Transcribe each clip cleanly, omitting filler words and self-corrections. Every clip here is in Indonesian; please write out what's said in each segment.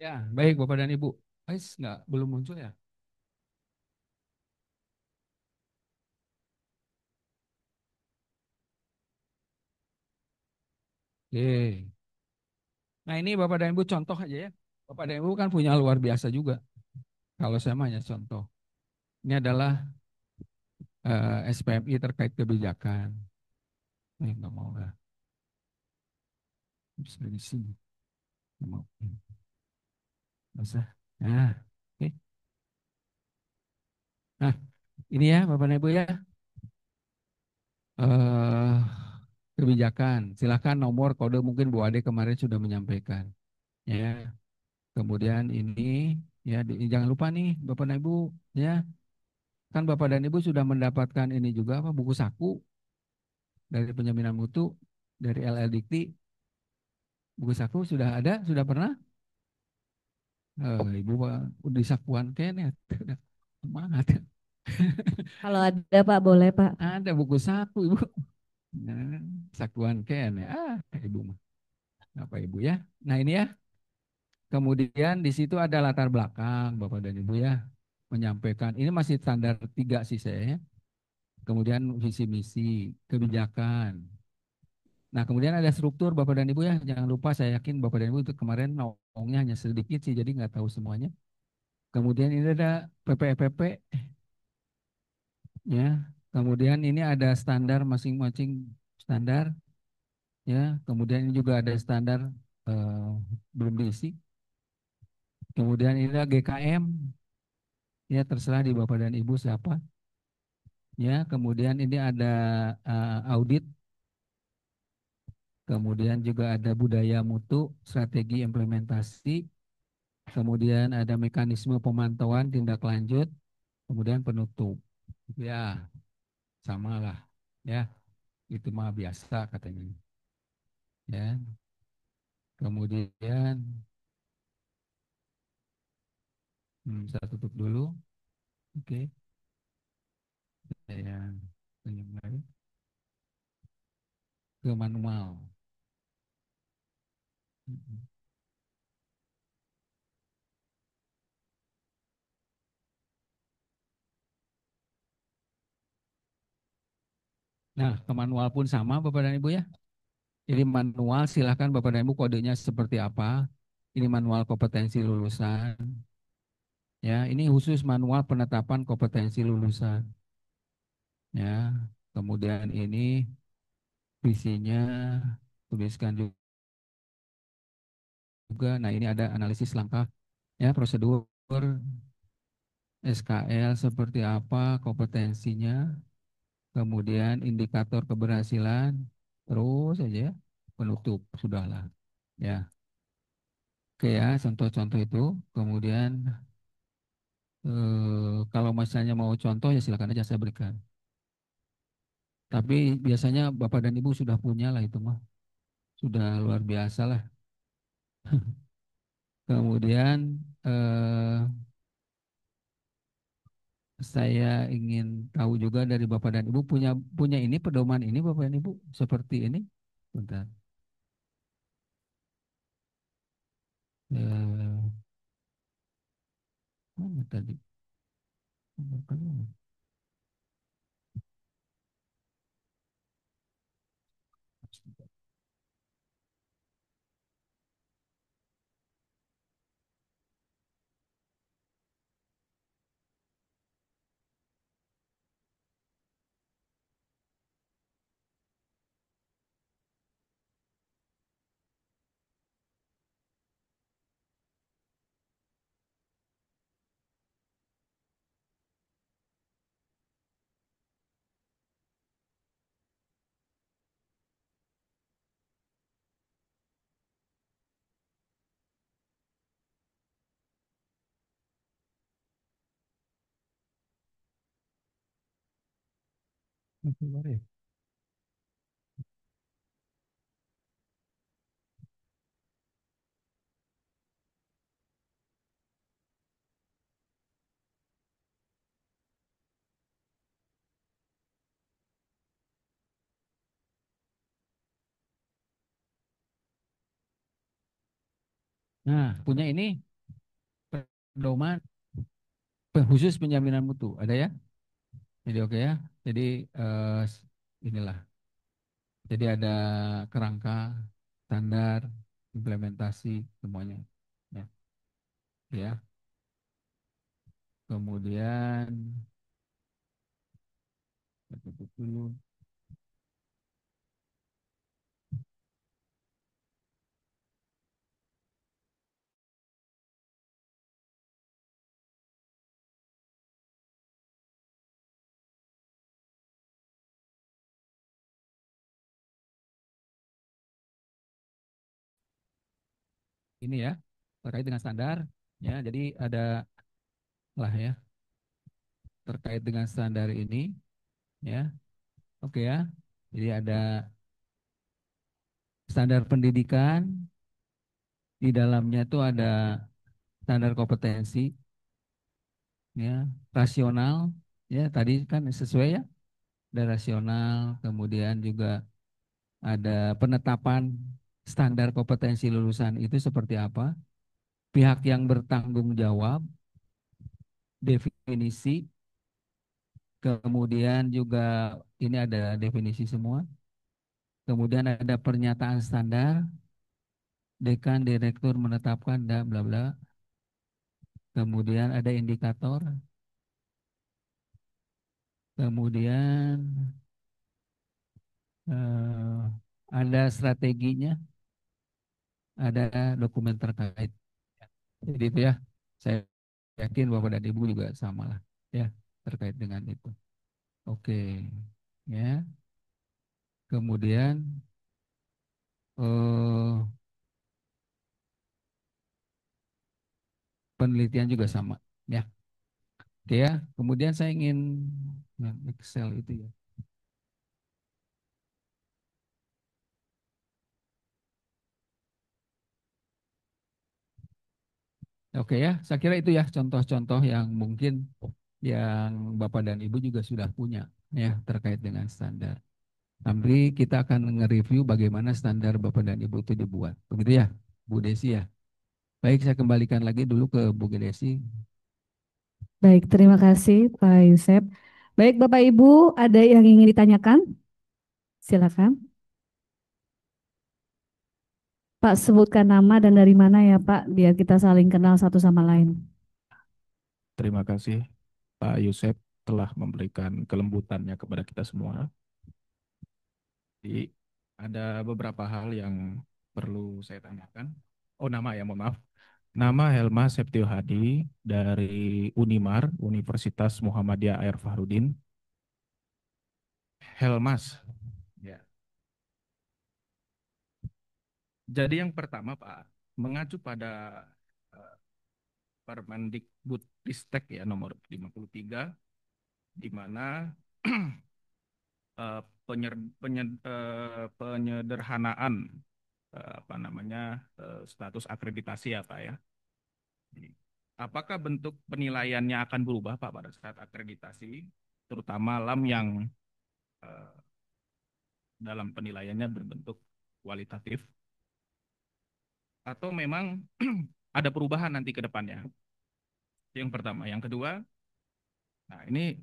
Ya, baik Bapak dan Ibu. Nggak, belum muncul ya? Oke. Nah ini Bapak dan Ibu contoh aja ya. Bapak dan Ibu kan punya luar biasa juga. Kalau saya mah hanya contoh. Ini adalah SPMI terkait kebijakan. Nggak mau lah. Bisa di sini. Nggak mau. Nggak usah. Nah, oke. Nah, ini ya Bapak dan Ibu ya. eh Kebijakan. Silakan nomor kode mungkin Bu Ade kemarin sudah menyampaikan. Ya. Kemudian ini ya jangan lupa nih Bapak dan Ibu ya. Kan Bapak dan Ibu sudah mendapatkan ini juga apa buku saku dari penjaminan mutu dari LL Dikti. Buku saku sudah ada, sudah pernah? Ibu udah disakuan kan ya. Udah semangat. Kalau ada Pak, boleh Pak. Ada buku saku Ibu. Nah, sakuan kan ya. Ibu mah. Apa Ibu ya? Nah, ini ya. Kemudian di situ ada latar belakang Bapak dan Ibu ya menyampaikan. Ini masih standar tiga sih saya ya. Kemudian visi misi, kebijakan. Nah, kemudian ada struktur Bapak dan Ibu ya. Jangan lupa saya yakin Bapak dan Ibu itu kemarin nongnya hanya sedikit sih, jadi nggak tahu semuanya. Kemudian ini ada PPEPP ya. Kemudian ini ada standar masing-masing standar ya. Kemudian ini juga ada standar eh, belum diisi. Kemudian ini ada GKM ya terserah di Bapak dan Ibu siapa ya. Kemudian ini ada audit. Kemudian juga ada budaya mutu, strategi implementasi. Kemudian ada mekanisme pemantauan tindak lanjut, kemudian penutup. Ya, sama lah. Ya, itu mah biasa katanya. Ya, kemudian saya tutup dulu. Oke, saya senyum lagi ke manual. Nah, ke manual pun sama Bapak dan Ibu ya. Jadi manual silahkan Bapak dan Ibu kodenya seperti apa. Ini manual kompetensi lulusan. Ya, ini khusus manual penetapan kompetensi lulusan. Ya, kemudian ini visinya tuliskan juga. Nah, ini ada analisis langkah ya, prosedur SKL seperti apa, kompetensinya, kemudian indikator keberhasilan, terus aja ya, penutup sudahlah. Ya, oke ya, contoh-contoh itu. Kemudian kalau misalnya mau contoh ya silakan aja saya berikan. Tapi biasanya Bapak dan Ibu sudah punya lah itu mah, sudah luar biasa lah. Kemudian eh, saya ingin tahu juga dari Bapak dan Ibu punya punya ini pedoman ini Bapak dan Ibu seperti ini. Bentar. Eh, Mana tadi? Keluar ya? Nah, punya ini. pedoman khusus penjaminan mutu ada ya. Jadi oke ya. Jadi eh, inilah. Jadi ada kerangka, standar, implementasi semuanya. Ya, ya. Kemudian tutup dulu. Ini ya terkait dengan standar. Ya, jadi ada lah ya terkait dengan standar ini. Ya, oke ya. Jadi ada standar pendidikan, di dalamnya itu ada standar kompetensi, ya, rasional, ya tadi kan sesuai ya, ada rasional, kemudian juga ada penetapan standar kompetensi lulusan itu seperti apa, pihak yang bertanggung jawab, definisi, kemudian juga ini ada definisi semua, kemudian ada pernyataan standar, dekan, direktur menetapkan, dan bla bla, kemudian ada indikator, kemudian eh, ada strateginya, ada dokumen terkait. Jadi itu ya, saya yakin Bapak dan Ibu juga sama lah ya terkait dengan itu. Oke, ya. Kemudian eh, penelitian juga sama, ya. Oke ya. Kemudian saya ingin yang Excel itu ya. Oke ya, saya kira itu ya contoh-contoh yang mungkin yang Bapak dan Ibu juga sudah punya ya terkait dengan standar. Nanti kita akan nge-review bagaimana standar Bapak dan Ibu itu dibuat. Begitu ya, Bu Desi ya. Baik, saya kembalikan lagi dulu ke Bu Desi. Baik, terima kasih Pak Yusef. Baik, Bapak Ibu, ada yang ingin ditanyakan? Silakan. Pak, sebutkan nama dan dari mana ya Pak, biar kita saling kenal satu sama lain. Terima kasih Pak Yusef telah memberikan kelembutannya kepada kita semua. Jadi ada beberapa hal yang perlu saya tanyakan. Oh, nama ya, mohon maaf. Nama Helma Septio Hadi dari Unimar, Universitas Muhammadiyah Air Fahrudin. Helmas. Ya. Jadi yang pertama Pak, mengacu pada eh, Permendikbudristek ya nomor 53, di mana eh, penyederhanaan apa namanya status akreditasi ya Pak ya. Apakah bentuk penilaiannya akan berubah Pak pada saat akreditasi, terutama LAM yang eh, dalam penilaiannya berbentuk kualitatif, atau memang ada perubahan nanti ke depannya? Yang pertama, yang kedua, nah ini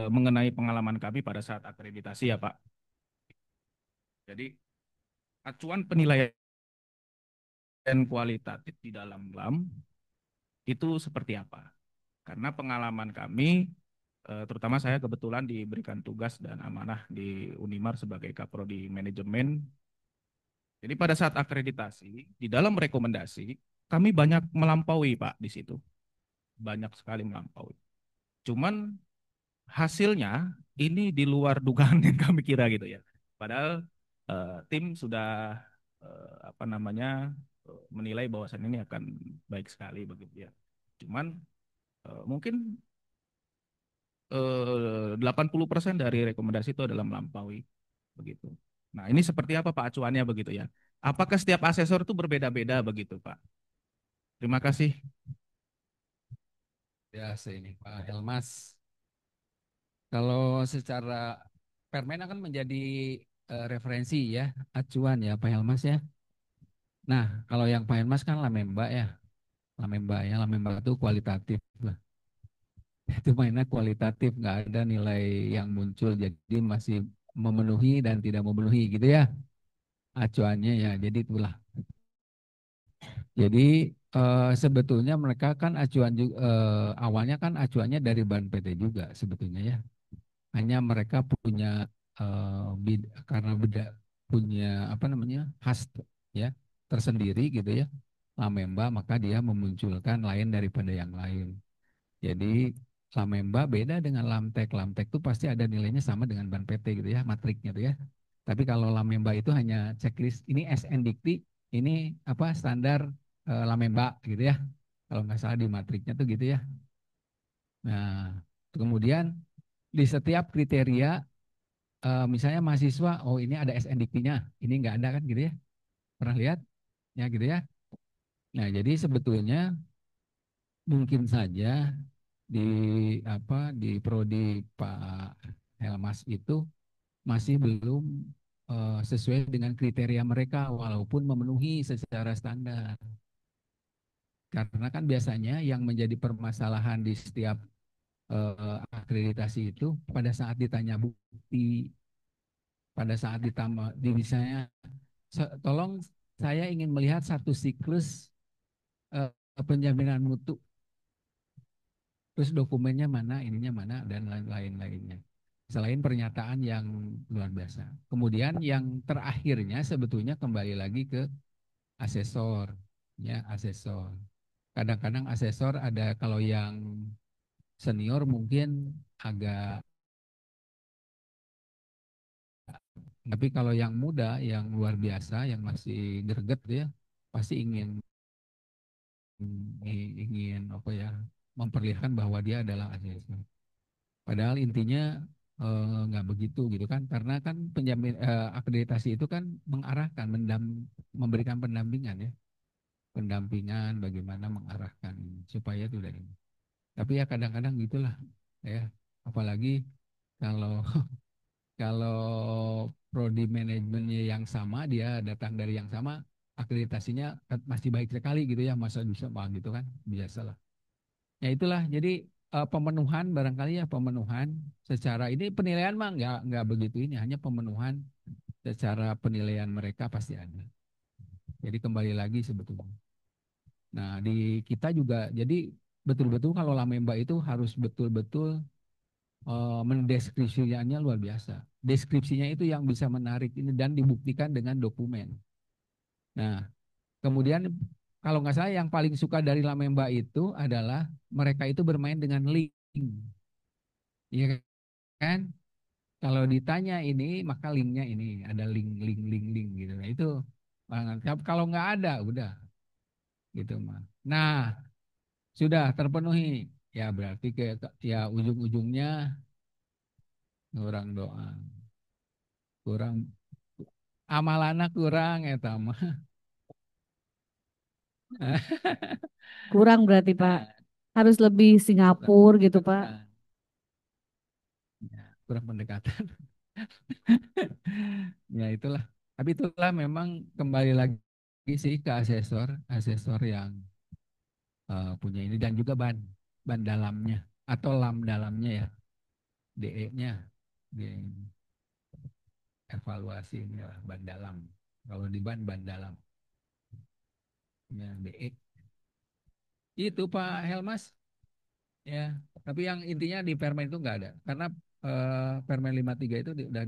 mengenai pengalaman kami pada saat akreditasi ya Pak. Jadi acuan penilaian kualitatif di dalam LAM itu seperti apa? Karena pengalaman kami, terutama saya kebetulan diberikan tugas dan amanah di Unimar sebagai Kaprodi Manajemen. Jadi pada saat akreditasi, di dalam rekomendasi, kami banyak melampaui Pak di situ. Banyak sekali melampaui. Cuman hasilnya ini di luar dugaan yang kami kira gitu ya. Padahal tim sudah apa namanya menilai bahwasan ini akan baik sekali begitu ya. Cuman mungkin 80% dari rekomendasi itu adalah melampaui begitu. Nah, ini seperti apa Pak acuannya begitu ya? Apakah setiap asesor itu berbeda-beda begitu Pak? Terima kasih. Ya, saya ini Pak Helmas. Kalau secara permen akan menjadi referensi ya, acuan ya Pak Helmas ya. Nah, kalau yang Pak Helmas kan Lamemba ya. Lamemba ya, Lamemba itu kualitatif lah. Itu mainnya kualitatif, nggak ada nilai yang muncul, jadi masih memenuhi dan tidak memenuhi gitu ya acuannya ya. Jadi itulah. Jadi sebetulnya mereka kan acuan juga, awalnya kan acuannya dari Ban PT juga sebetulnya ya. Hanya mereka punya karena beda punya apa namanya khas ya tersendiri gitu ya. Lamemba maka dia memunculkan lain daripada yang lain. Jadi Lamemba beda dengan Lamtek. Lamtek itu pasti ada nilainya sama dengan Ban PT gitu ya, matriknya tuh ya. Tapi kalau Lamemba itu hanya checklist, ini SN Dikti, ini apa standar Lamemba gitu ya. Kalau nggak salah di matriknya tuh gitu ya. Nah, kemudian di setiap kriteria, misalnya mahasiswa, oh ini ada SN Diktinya, ini nggak ada kan gitu ya. Pernah lihat? Ya gitu ya. Nah, jadi sebetulnya mungkin saja di di prodi Pak Helmas itu masih belum sesuai dengan kriteria mereka walaupun memenuhi secara standar. Karena kan biasanya yang menjadi permasalahan di setiap akreditasi itu pada saat ditanya bukti, pada saat ditambah di misalnya tolong saya ingin melihat satu siklus eh, penjaminan mutu, terus dokumennya mana, ininya mana, dan lain-lainnya. Selain pernyataan yang luar biasa. Kemudian yang terakhirnya sebetulnya kembali lagi ke asesor, ya asesor. Kadang-kadang asesor ada kalau yang senior mungkin agak, tapi kalau yang muda, yang luar biasa, yang masih greget ya, pasti ingin apa ya, memperlihatkan bahwa dia adalah asesor. Padahal intinya nggak begitu gitu kan, karena kan akreditasi itu kan mengarahkan, memberikan pendampingan ya, pendampingan bagaimana mengarahkan supaya tidak ini. Tapi ya kadang-kadang gitulah ya, apalagi kalau kalau prodi manajemennya yang sama, dia datang dari yang sama, akreditasinya masih baik sekali gitu ya, masa bisa gitu kan, biasalah. Ya itulah, jadi pemenuhan barangkali ya, pemenuhan secara ini penilaian mah nggak begitu ini, hanya pemenuhan secara penilaian mereka pasti ada. Jadi kembali lagi sebetulnya. Nah di kita juga jadi betul-betul kalau Lamemba itu harus betul-betul mendeskripsikannya luar biasa. Deskripsinya itu yang bisa menarik ini dan dibuktikan dengan dokumen. Nah kemudian kalau nggak salah yang paling suka dari Lamemba itu adalah mereka itu bermain dengan link. Iya kan? Kalau ditanya ini, maka linknya ini ada link gitu. Nah, itu banget. Kalau nggak ada, udah gitu mah. Nah, sudah terpenuhi. Ya berarti ya ujung-ujungnya kurang doa, kurang amalana kurang ya mah. Kurang berarti Pak. Harus lebih Kurang Singapura gitu Pak. pendekatan. Ya, kurang pendekatan. Ya itulah. Tapi itulah memang kembali lagi sih ke asesor, asesor yang punya ini dan juga ban dalamnya atau lam dalamnya ya, DE-nya di evaluasi ini lah ban dalam. Kalau di ban dalam ya DE. Itu Pak Helmas ya. Tapi yang intinya di Permen itu nggak ada karena Permen 53 itu udah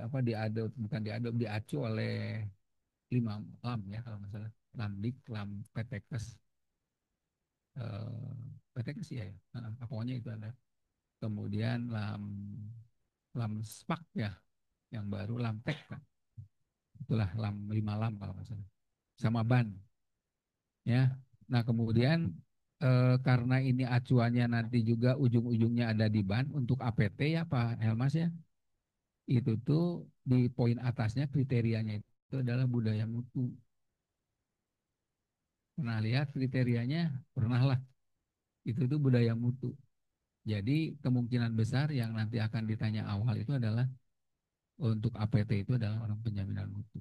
apa diadop bukan diadop diacu oleh 5 lam ya kalau nggak salah. Lamdik, lam PTKes, PTKes ya, ya. Pokoknya itu ada. Kemudian lam spak ya, yang baru lamtek kan. Itulah 5 lam kalau nggak salah. Sama ban ya. Nah kemudian karena ini acuannya nanti juga ujung-ujungnya ada di ban untuk APT ya Pak Helmas ya. Itu tuh di poin atasnya kriterianya itu adalah budaya mutu. Pernah lihat kriterianya? Pernah lah. Itu tuh budaya mutu. Jadi kemungkinan besar yang nanti akan ditanya awal itu adalah untuk APT itu adalah orang penjaminan mutu.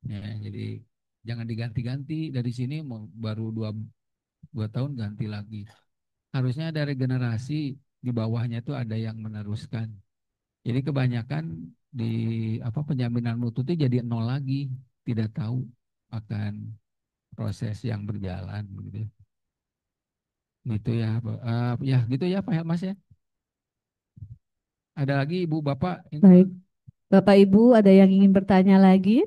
Ya, jadi Jangan diganti-ganti dari sini baru 2 tahun ganti lagi. Harusnya ada regenerasi di bawahnya itu ada yang meneruskan. Jadi kebanyakan di apa penjaminan mutu itu jadi nol lagi, tidak tahu akan proses yang berjalan gitu. Gitu ya, ya gitu ya Pak Mas ya. Ada lagi Ibu Bapak ini Baik, Bapak Ibu ada yang ingin bertanya lagi?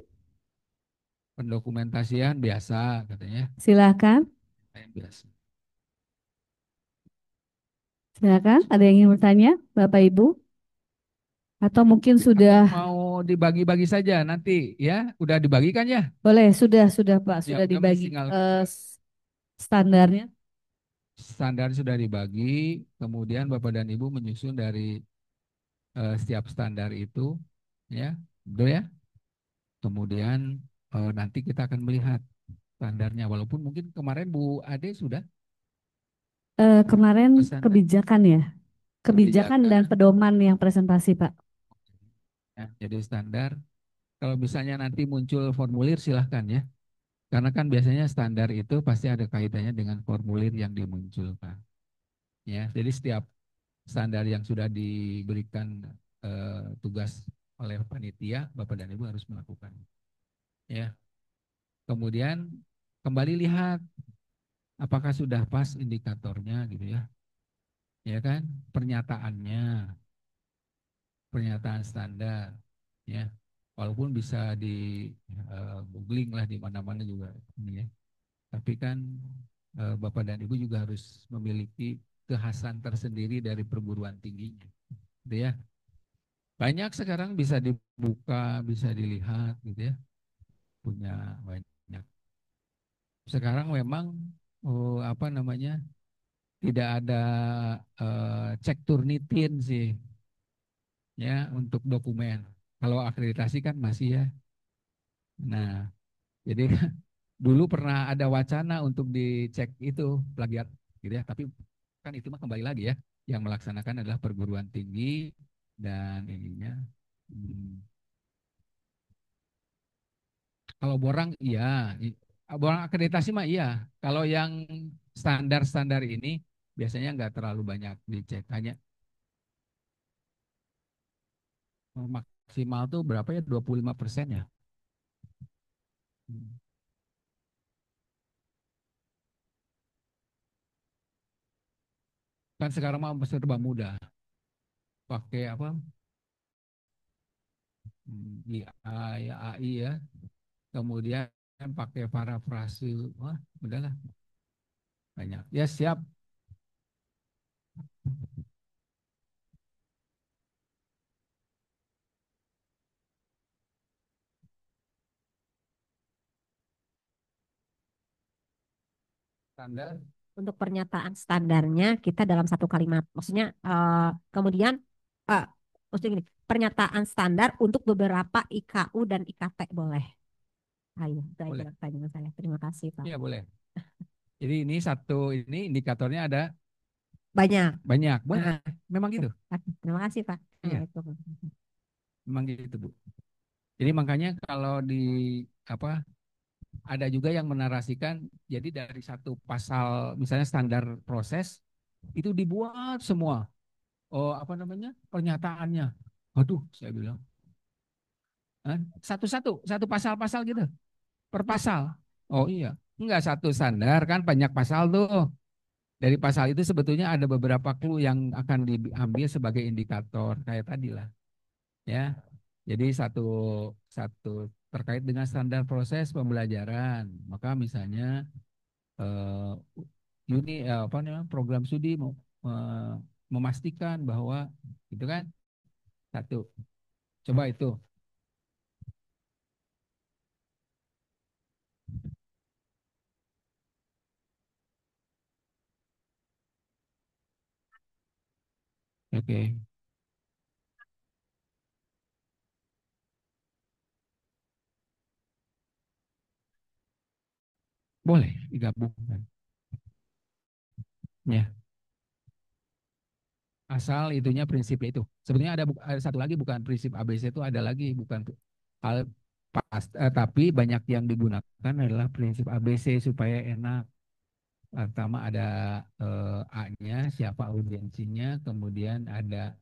pendokumentasian biasa katanya. Silakan, Biasa. silakan. Ada yang ingin bertanya, Bapak Ibu? Atau mungkin Atau sudah mau dibagi-bagi saja nanti ya, udah dibagikan ya. boleh, sudah Pak, Ya, sudah kami dibagi tinggal standarnya. standar sudah dibagi, kemudian Bapak dan Ibu menyusun dari setiap standar itu, ya, betul ya. Kemudian nanti kita akan melihat standarnya, walaupun mungkin kemarin Bu Ade sudah Kemarin standar kebijakan ya, kebijakan dan kebijakan. pedoman yang presentasi Pak. Ya, jadi standar. Kalau misalnya nanti muncul formulir silahkan ya, karena kan biasanya standar itu pasti ada kaitannya dengan formulir yang dimunculkan. Ya, jadi setiap standar yang sudah diberikan tugas oleh panitia, Bapak dan Ibu harus melakukan. Ya, kemudian kembali lihat apakah sudah pas indikatornya gitu ya, ya kan? Pernyataannya, pernyataan standar, ya. Walaupun bisa di googling lah di mana-mana juga ini ya. Tapi kan Bapak dan Ibu juga harus memiliki kekhasan tersendiri dari perguruan tingginya, gitu ya. Banyak sekarang bisa dibuka, bisa dilihat gitu ya, punya banyak. Sekarang memang apa namanya tidak ada cek turnitin sih ya untuk dokumen. Kalau akreditasi kan masih ya. Nah, jadi dulu pernah ada wacana untuk dicek itu plagiat gitu ya, tapi kan itu mah kembali lagi ya, yang melaksanakan adalah perguruan tinggi dan ininya. Hmm, Kalau borang iya, borang akreditasi mah iya. Kalau yang standar-standar ini biasanya nggak terlalu banyak dicek. Hanya maksimal tuh berapa ya? 25% ya. Hmm. Kan sekarang mah serba mudah. Pakai apa? IA, ya, AI ya. Kemudian pakai parafrase. Wah, udahlah banyak. Ya siap. Standar. Untuk pernyataan standarnya kita dalam satu kalimat. Maksudnya kemudian eh maksudnya gini, pernyataan standar untuk beberapa IKU dan IKT boleh. Ayo, itu aja Boleh. pertanyaan saya. Terima kasih, Pak. Iya boleh. Jadi ini satu ini indikatornya ada Banyak. banyak. Boleh. Ah, Memang gitu. terima kasih, Pak. Iya, Assalamualaikum. memang gitu, Bu. Jadi makanya kalau di apa ada juga yang menarasikan jadi dari satu pasal misalnya standar proses itu dibuat semua apa namanya pernyataannya. Aduh, saya bilang satu-satu satu pasal-pasal gitu per pasal. Oh iya, enggak satu standar kan banyak pasal tuh. Dari pasal itu sebetulnya ada beberapa clue yang akan diambil sebagai indikator kayak tadi lah, ya. Jadi satu satu terkait dengan standar proses pembelajaran. Maka misalnya eh, apa namanya program studi memastikan bahwa itu kan satu. Coba itu. Oke, boleh digabungkan. Ya, asal itunya prinsipnya itu. Sebenarnya ada satu lagi bukan prinsip ABC itu ada lagi bukan hal Tapi banyak yang digunakan adalah prinsip ABC supaya enak. Pertama ada A-nya, siapa audiensinya, kemudian ada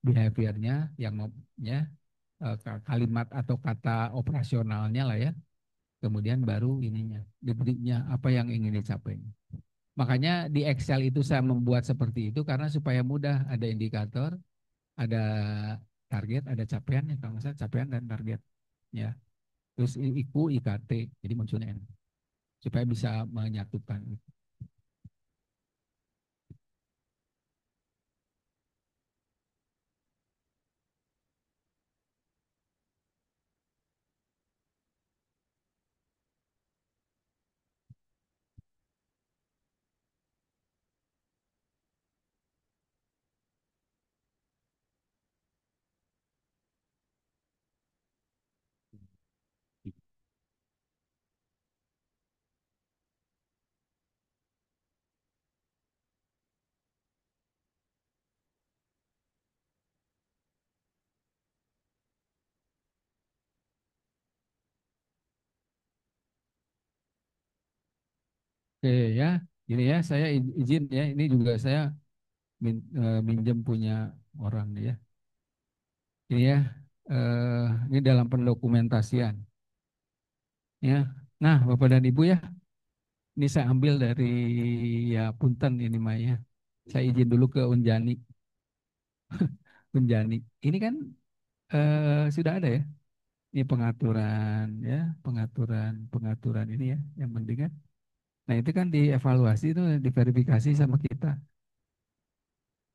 behaviornya, yang ya, kalimat atau kata operasionalnya lah ya. Kemudian baru ininya, debriefnya, apa yang ingin dicapai. Makanya di Excel itu saya membuat seperti itu karena supaya mudah, ada indikator, ada target, ada capaian, ya kalau nggak salah capaian dan target. Ya, terus IQ, IKT, jadi munculnya enak. Supaya bisa menyatukan. Oke ya, ini ya saya izin ya, ini juga saya minjem punya orang nih ya. Ini ya, ini dalam pendokumentasian ya. Nah, Bapak dan Ibu ya, ini saya ambil dari ya Punten ini Maya. Saya izin dulu ke Unjani. Unjani. Ini kan sudah ada ya. Ini pengaturan ya, pengaturan ini ya, yang penting kan. Nah, itu kan dievaluasi itu diverifikasi sama kita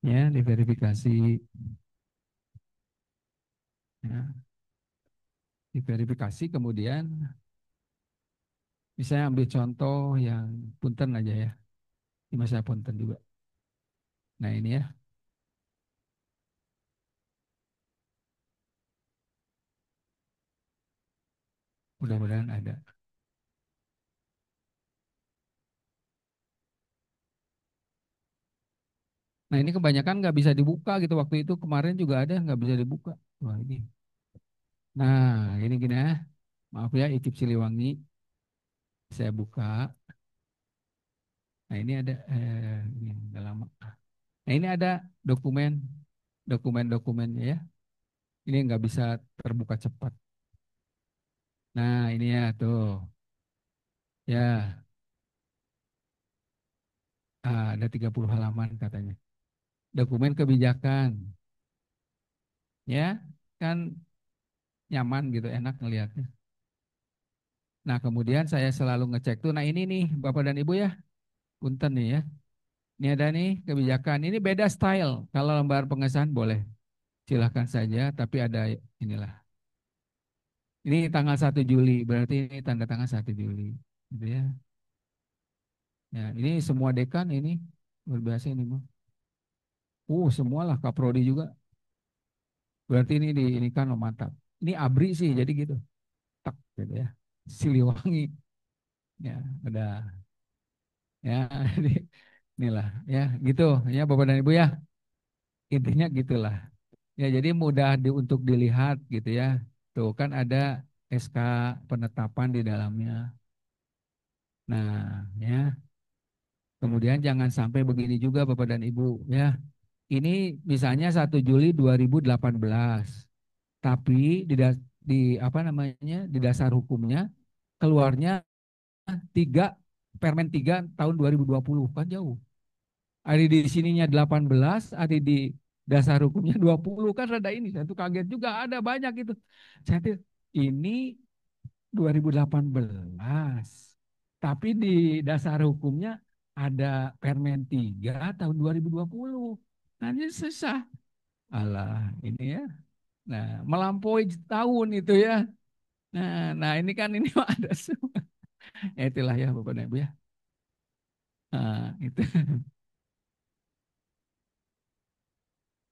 ya, diverifikasi ya, diverifikasi kemudian misalnya ambil contoh yang Punten aja ya. Ini saya Punten juga. Nah, ini ya, mudah-mudahan ada. Nah, ini kebanyakan nggak bisa dibuka gitu. Waktu itu kemarin juga ada nggak bisa dibuka. Wah, ini. Nah, ini gini ya. Maaf ya, Ikip Siliwangi. Saya buka. Nah, ini ada ini udah lama. Nah, ini ada dokumen, dokumen-dokumennya ya. Ini nggak bisa terbuka cepat. Nah, ini ya tuh. Ya, ada 30 halaman katanya. Dokumen kebijakan. Ya, kan nyaman gitu, enak ngelihatnya. Nah, kemudian saya selalu ngecek tuh. Nah, ini nih Bapak dan Ibu ya, punten nih ya. Ini ada nih kebijakan. Ini beda style. Kalau lembar pengesahan boleh, silahkan saja. Tapi ada inilah. Ini tanggal 1 Juli, berarti ini tanda tangan 1 Juli, gitu ya. Ya, ini semua dekan ini luar biasa ini mah. Semualah Kaprodi juga. Berarti ini kan oh, mantap. Ini ABRI sih, jadi gitu. Tak, gitu ya. Siliwangi, ya, udah. Ya, inilah, ya, gitu, ya, Bapak dan Ibu ya. Intinya gitulah. Ya, jadi mudah untuk dilihat gitu ya. Tuh kan ada SK penetapan di dalamnya. Nah, ya. Kemudian jangan sampai begini juga Bapak dan Ibu ya. Ini misalnya 1 Juli 2018. Tapi di apa namanya? Di dasar hukumnya keluarnya 3 Permen 3 tahun 2020 kan jauh. Ada di sininya 18, ada di dasar hukumnya 20 kan rada ini. Saya tuh kaget juga ada banyak itu. Saya tuh ini 2018. Tapi di dasar hukumnya ada Permen 3 tahun 2020. Nah, ini susah. Alah, ini ya. Nah, melampaui tahun itu ya. Nah, ini kan ini ada semua. Ya, itulah ya Bapak dan Ibu ya. Itu.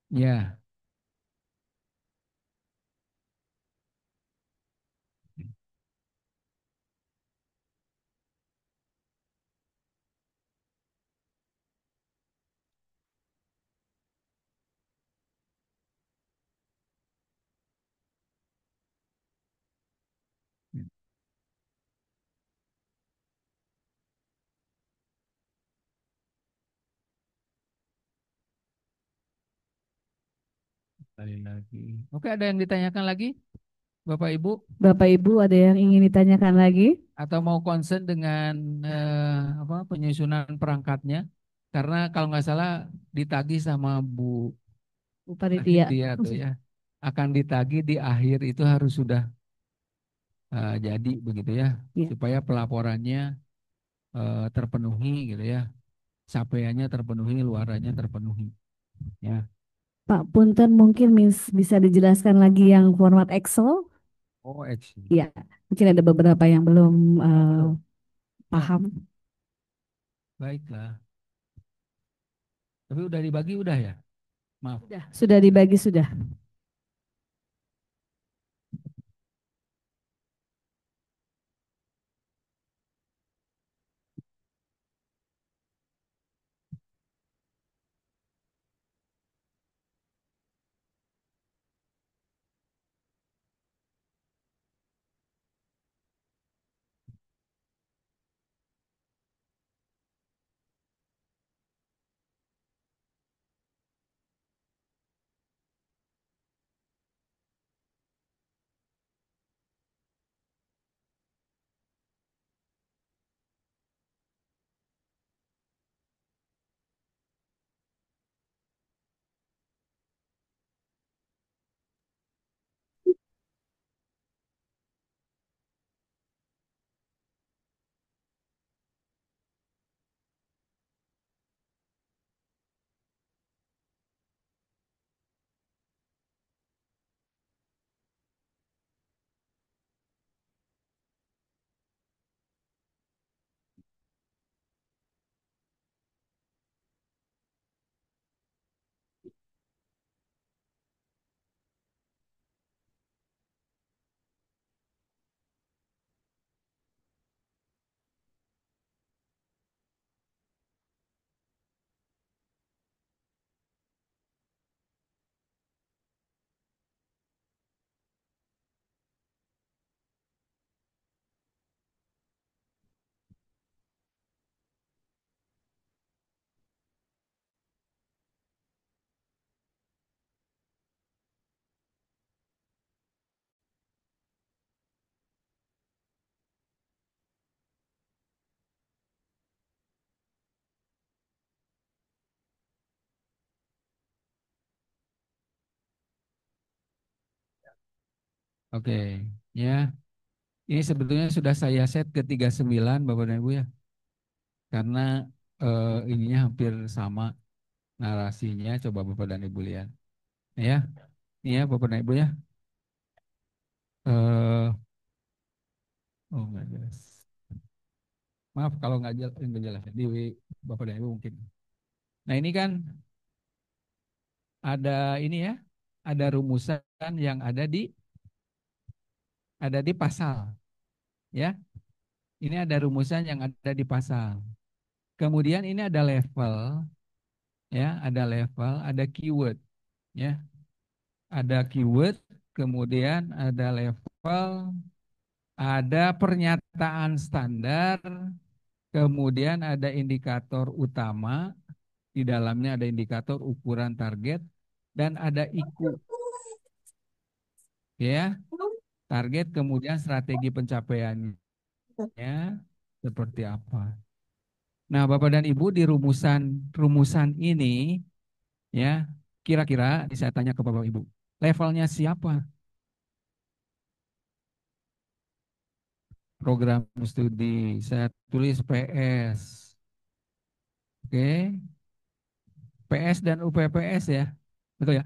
Ya. Sekali lagi. Oke, ada yang ditanyakan lagi, Bapak Ibu? Bapak Ibu ada yang ingin ditanyakan lagi? Atau mau concern dengan apa penyusunan perangkatnya? Karena kalau nggak salah ditagih sama Bu Bu Panitia. Panitia tuh ya, akan ditagih di akhir itu harus sudah jadi begitu ya, Ya. supaya pelaporannya terpenuhi gitu ya, capaiannya terpenuhi, luarannya terpenuhi. Ya, Pak Punten mungkin bisa dijelaskan lagi yang format Excel? oh action. Ya, mungkin ada beberapa yang belum Oh, belum. Ya, paham. baiklah. Tapi udah dibagi udah ya? Maaf. Sudah dibagi sudah. Oke, ya. Ini sebetulnya sudah saya set ke 39 Bapak dan Ibu ya. Karena ininya hampir sama narasinya. Coba Bapak dan Ibu lihat. Ya, ini ya Bapak dan Ibu ya. Eh, oh nggak jelas. Maaf kalau nggak jelas. Di Bapak dan Ibu mungkin. Nah ini kan ada ini ya. Ada rumusan yang ada di pasal. Ya, ini ada rumusan yang ada di pasal. Kemudian ini ada level, ya, ada keyword, ya, ada keyword, kemudian ada level, ada pernyataan standar, kemudian ada indikator utama, di dalamnya ada indikator ukuran target, dan ada IKU, ya, target, kemudian strategi pencapaiannya seperti apa. Nah, Bapak dan Ibu di rumusan rumusan ini ya, kira-kira saya tanya ke Bapak Ibu, levelnya siapa? Program studi, saya tulis PS. Oke, PS dan UPPS ya. Betul ya?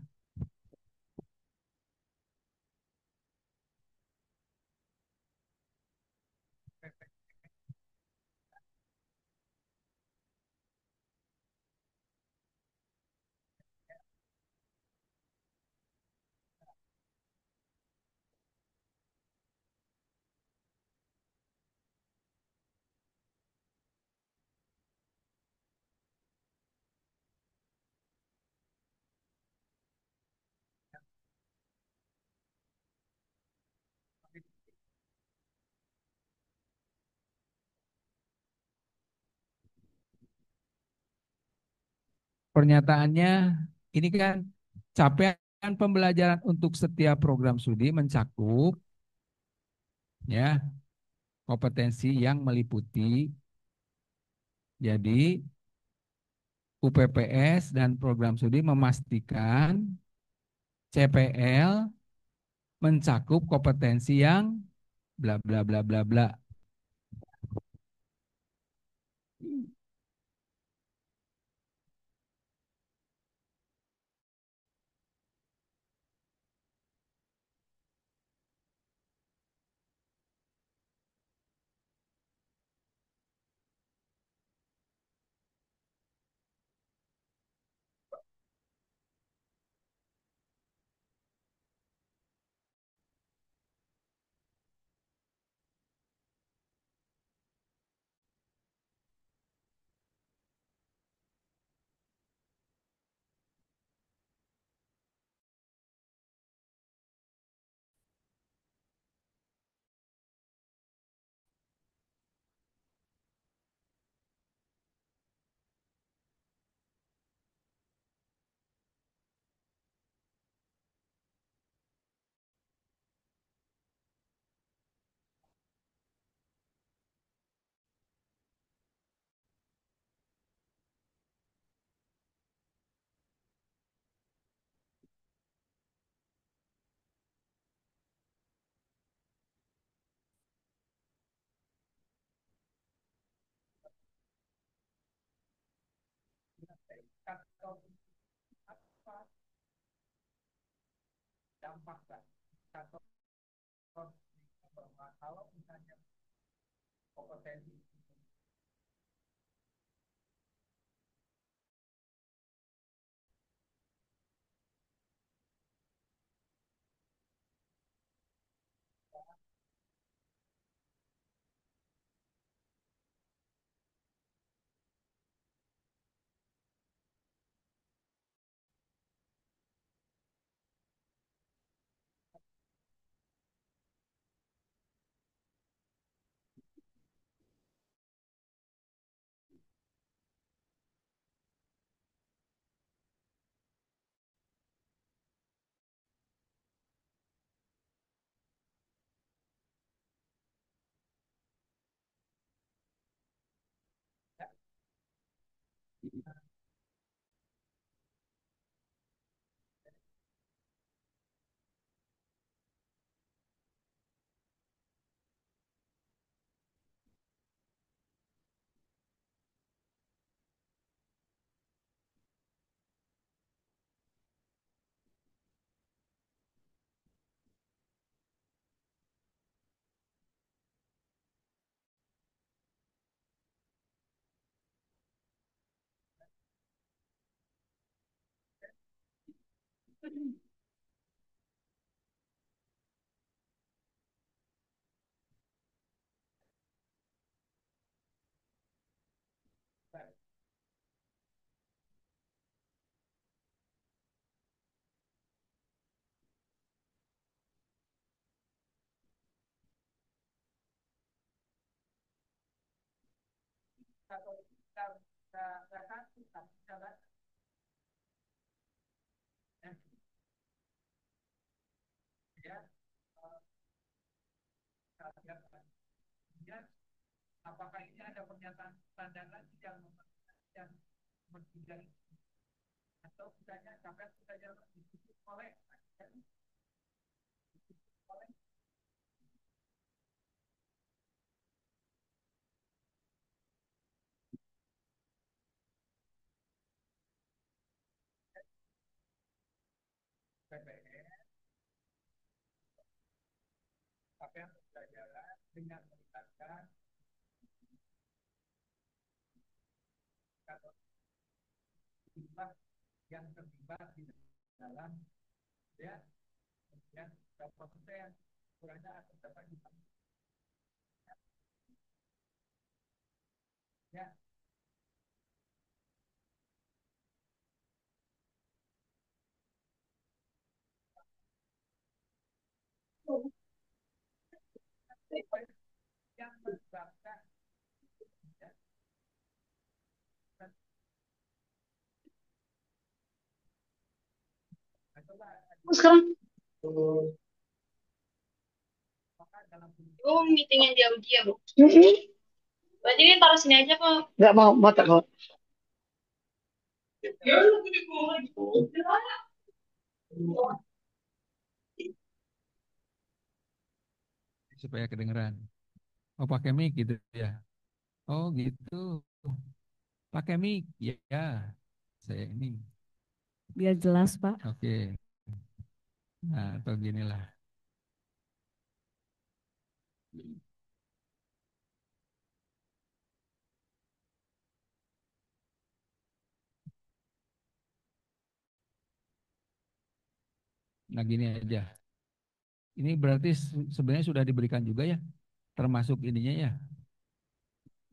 Pernyataannya ini kan capaian Dan pembelajaran untuk setiap program studi mencakup ya kompetensi yang meliputi. Jadi UPPS dan program studi memastikan CPL mencakup kompetensi yang bla bla bla bla bla. Kalau misalnya kompetensi atau kita nggak satu tapi kita ya kemudian apakah ini ada pernyataan standar lagi yang bertiga atau misalnya sampai saja diskusi oleh PPN apa yang berjalan dengan melibatkan atau jumlah yang terlibat di dalam ya kemudian berapa persen kurangnya akan dapat ya. Yang menyebabkan ya, atau Sekarang. Oh, meeting yang jauh dia, Bu. Berarti ini taruh sini aja kok. Nggak mau, tak kok. Supaya kedengeran. Oh pakai mic gitu ya. Oh gitu. Pakai mic. Ya, ya. Saya ini. Biar jelas, Pak. Oke. Nah, atau ginilah. Nah, gini aja. Ini berarti sebenarnya sudah diberikan juga ya, termasuk ininya ya.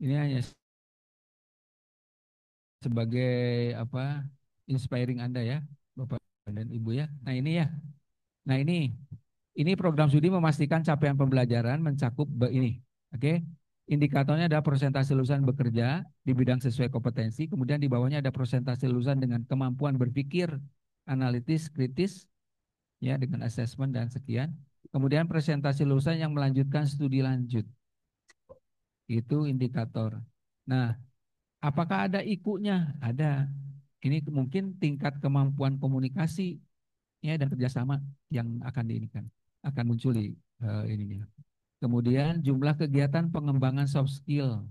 Ini hanya sebagai apa? Inspiring Anda ya, Bapak dan Ibu ya. Nah, ini ya. Nah, ini program studi memastikan capaian pembelajaran mencakup ini. Oke. Indikatornya ada persentase lulusan bekerja di bidang sesuai kompetensi, kemudian di bawahnya ada persentase lulusan dengan kemampuan berpikir analitis, kritis, ya dengan asesmen dan sekian. Kemudian presentasi lulusan yang melanjutkan studi lanjut. Itu indikator. Nah, apakah ada IQ-nya? Ada. Ini mungkin tingkat kemampuan komunikasi ya dan kerjasama yang akan diinikan, akan muncul di ininya. Kemudian jumlah kegiatan pengembangan soft skill.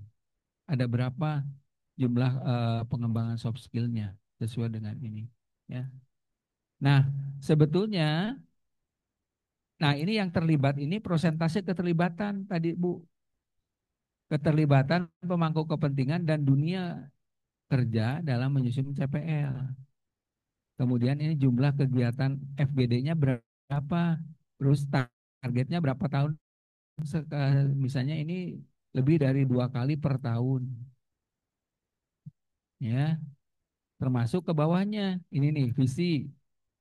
Ada berapa jumlah pengembangan soft skill-nya sesuai dengan ini ya. Nah, sebetulnya ini yang terlibat ini prosentase keterlibatan tadi Bu. Keterlibatan pemangku kepentingan dan dunia kerja dalam menyusun CPL. Kemudian ini jumlah kegiatan FGD-nya berapa, terus targetnya berapa tahun. Misalnya ini lebih dari 2 kali per tahun, ya. Termasuk ke bawahnya ini nih visi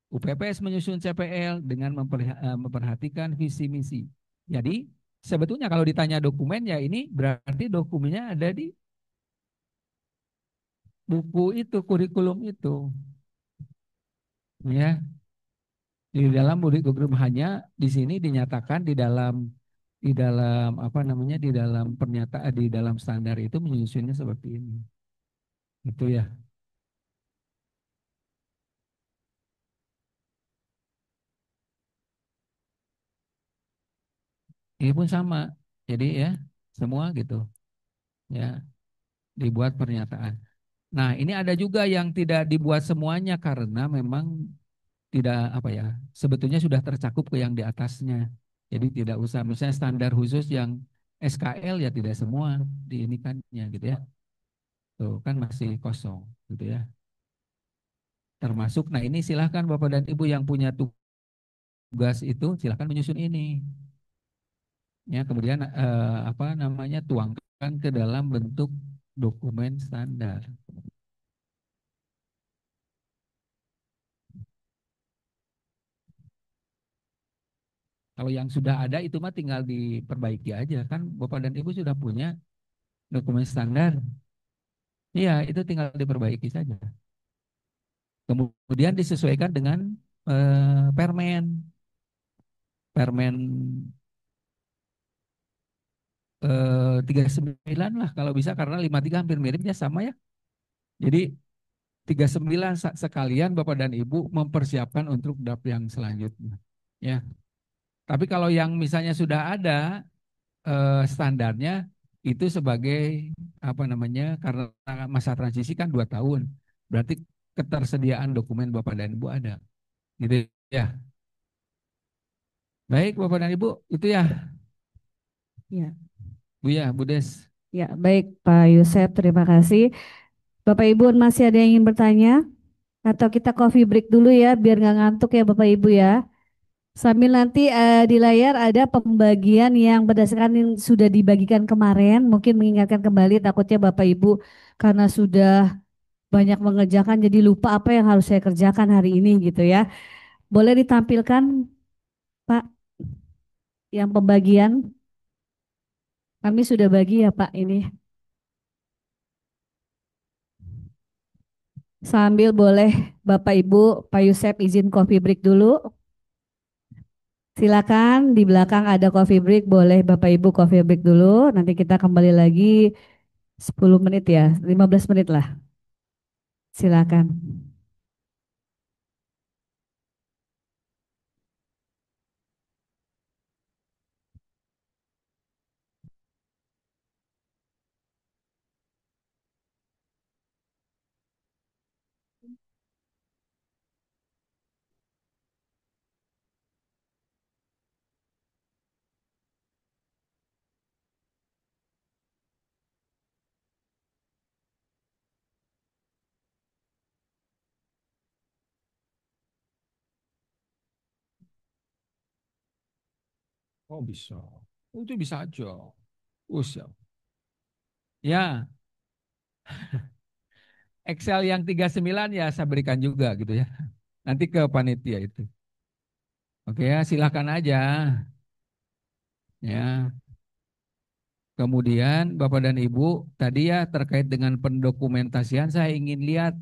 UPPS menyusun CPL dengan memperhatikan visi misi. Jadi sebetulnya kalau ditanya dokumen ya ini berarti dokumennya ada di buku itu, kurikulum itu, ya. Di dalam kurikulum hanya di sini dinyatakan di dalam apa namanya di dalam pernyataan di dalam standar itu menyusunnya seperti ini. Itu ya. Ini pun sama. Jadi ya semua gitu ya dibuat pernyataan. Nah, ini ada juga yang tidak dibuat semuanya karena memang tidak apa ya, sebetulnya sudah tercakup ke yang di atasnya. Jadi tidak usah misalnya standar khusus yang SKL ya tidak semua diinikannya gitu ya. Tuh kan masih kosong gitu ya. Termasuk nah ini silahkan Bapak dan Ibu yang punya tugas itu silahkan menyusun ini. Ya, kemudian apa namanya tuangkan ke dalam bentuk dokumen standar. Kalau yang sudah ada itu mah tinggal diperbaiki aja kan Bapak dan Ibu sudah punya dokumen standar. Iya, itu tinggal diperbaiki saja. Kemudian disesuaikan dengan permen. Permen 39 lah kalau bisa karena 53 hampir miripnya sama ya. Jadi 39 sekalian Bapak dan Ibu mempersiapkan untuk draft yang selanjutnya. Ya. Tapi kalau yang misalnya sudah ada standarnya itu sebagai apa namanya karena masa transisi kan 2 tahun, berarti ketersediaan dokumen Bapak dan Ibu ada, gitu ya. Baik Bapak dan Ibu, itu ya, Ya, Bu ya, Bu Des. ya baik Pak Yusef, terima kasih. Bapak Ibu masih ada yang ingin bertanya? Atau kita coffee break dulu ya, biar nggak ngantuk ya Bapak Ibu ya. Sambil nanti di layar ada pembagian yang berdasarkan yang sudah dibagikan kemarin, mungkin mengingatkan kembali takutnya Bapak Ibu karena sudah banyak mengerjakan jadi lupa apa yang harus saya kerjakan hari ini gitu ya. Boleh ditampilkan Pak yang pembagian? Kami sudah bagi ya Pak ini. Sambil boleh Bapak Ibu, Pak Yusef izin coffee break dulu. Silakan di belakang ada coffee break, boleh Bapak Ibu coffee break dulu. Nanti kita kembali lagi 10 menit ya, 15 menit lah. Silakan. Oh bisa. Oh, itu bisa aja. Oh, siap. Ya, Excel yang 39 ya saya berikan juga gitu ya. Nanti ke panitia itu. Oke ya, silakan aja. Ya. Kemudian Bapak dan Ibu, tadi ya terkait dengan pendokumentasian saya ingin lihat